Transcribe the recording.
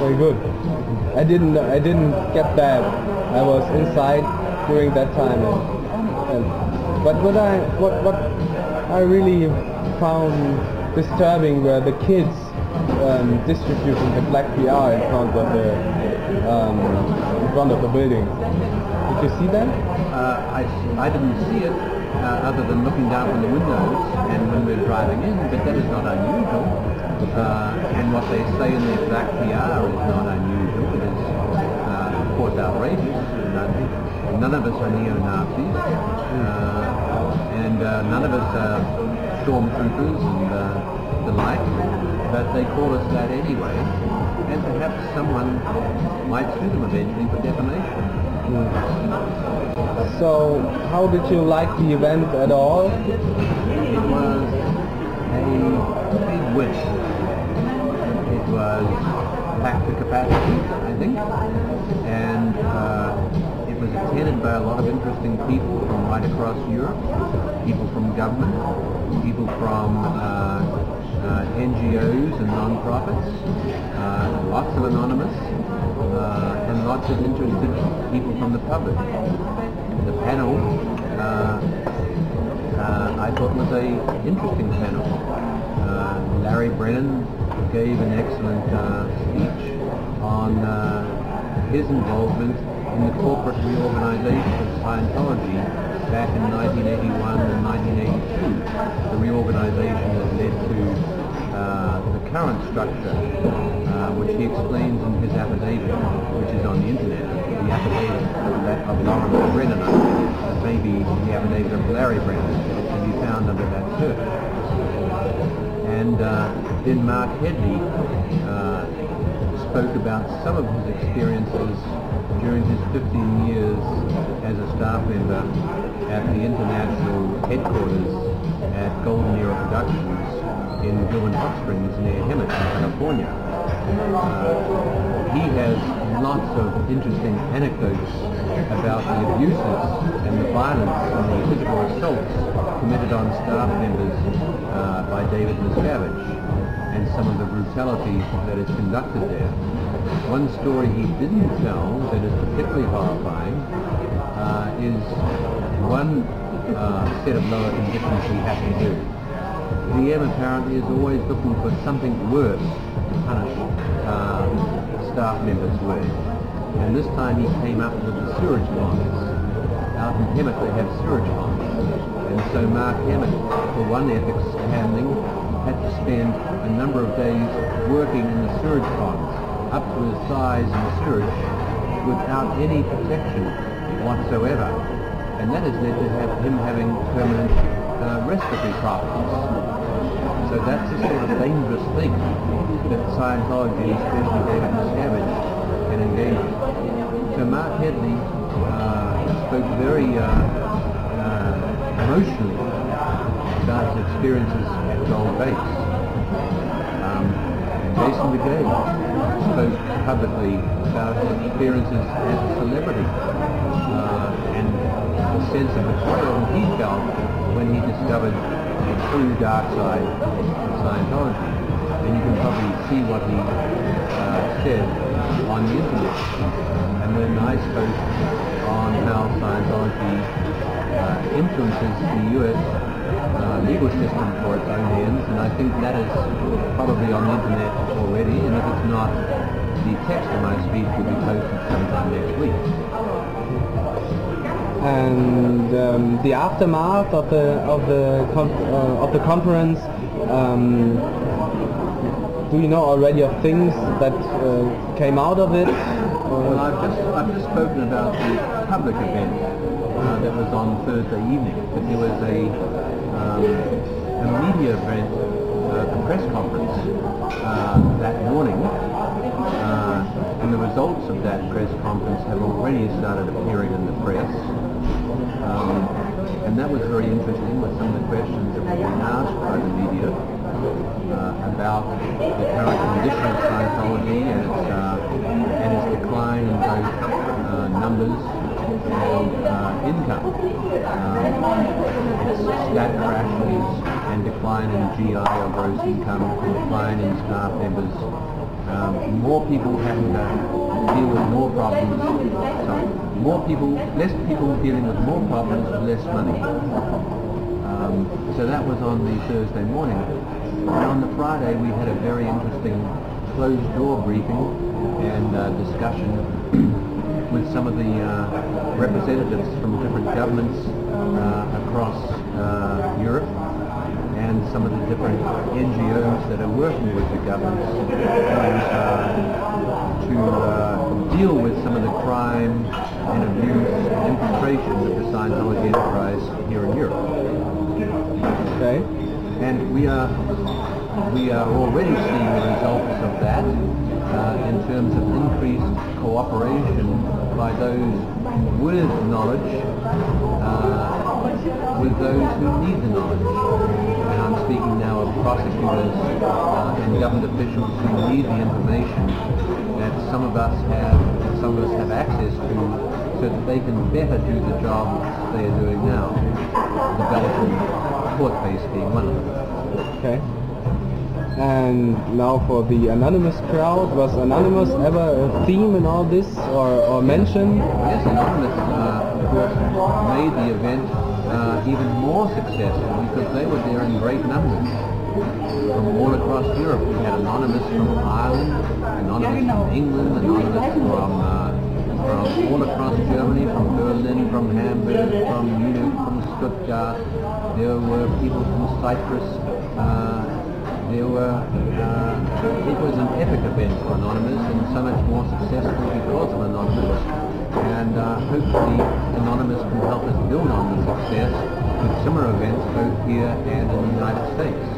Very good. I didn't get that. I was inside during that time, but what I really found disturbing were the kids distributing the black PR in front of the building. Did you see that? I didn't see it other than looking down from the windows and when we're driving in, but that is not unusual. And what they say in their black PR is not unusual. It is, of course, outrageous. None of us are neo-Nazis, and none of us are stormtroopers and the like, but they call us that anyway, and perhaps someone might sue them eventually for defamation. So, how did you like the event at all? It was a big win. It was packed to capacity, I think, and it was attended by a lot of interesting people from right across Europe, people from government, people from NGOs and non-profits, lots of anonymous, and lots of interested people from the public. The panel, I thought, was an interesting panel. Larry Brennan gave an excellent speech on his involvement in the corporate reorganisation of Scientology back in 1981 and 1982, the reorganisation that led to the current structure, which he explains in his affidavit, which is on the internet, the affidavit of Lawrence Brennan I, maybe the affidavit of Larry Brennan, it can be found under that search. And then Mark Headley spoke about some of his experiences during his 15 years as a staff member at the international headquarters at Golden Era Productions in Gilman Hot Springs near Hemet, California. He has lots of interesting anecdotes about the abuses and the violence and the physical assaults committed on staff members by David Miscavage, and some of the brutality that is conducted there. One story he didn't tell that is particularly horrifying is one set of lower conditions he had to do. The M apparently is always looking for something worse to punish staff members with. And this time he came up with the sewage ponds. Out in Hemet they have sewage ponds. And so Mark Hemet, for one ethics handling, had to spend a number of days working in the sewage ponds, up to his thighs in the sewage, without any protection whatsoever. And that has led to him having permanent respiratory problems. So that's the sort of dangerous thing that Scientology, especially David Miscavage, can engage in. So Mark Headley spoke very emotionally about his experiences at Gold Base. Beghe spoke publicly about his experiences as a celebrity and the sense of betrayal he felt when he discovered the true dark side of Scientology. And you can probably see what he said on the internet. And then I spoke on how Scientology influences the US legal system for its own ends, and I think that is probably on the internet already, and if it's not, the text of my speech will be posted sometime next week. And the aftermath of the conference, do you know already of things that came out of it? Well, I've just spoken about the public event that was on Thursday evening, but there was a media event, a press conference that morning, and the results of that press conference have already started appearing in the press, and that was very interesting with some of the questions that were being asked by the media about the current condition of Scientology and its decline in both numbers and income. Its stat crashes and decline in GI or gross income, decline in staff members, more people having to deal with more problems. Sorry, less people dealing with more problems with less money. So that was on the Thursday morning. And on the Friday we had a very interesting closed-door briefing and discussion with some of the representatives from different governments across Europe, and some of the different NGOs that are working with the governments to deal with some of the crime and abuse and infiltration of the Scientology enterprise here in Europe. Okay. And we are already seeing the results of that in terms of increased cooperation by those with knowledge with those who need the knowledge. And I'm speaking now of prosecutors and government officials who need the information that some of us have access to, so that they can better do the job they are doing now. The Belgian court case being one of them. Okay. And now for the anonymous crowd, was Anonymous ever a theme in all this, or mentioned? Yes, Anonymous of course made the event even more successful because they were there in great numbers from all across Europe. We had Anonymous from Ireland, Anonymous from England, Anonymous from all across Germany, from Berlin, from Hamburg, from Munich, from Stuttgart. There were people from Cyprus. It was an epic event for Anonymous, and so much more successful because of Anonymous. And hopefully Anonymous can help us build on the success with similar events both here and in the United States.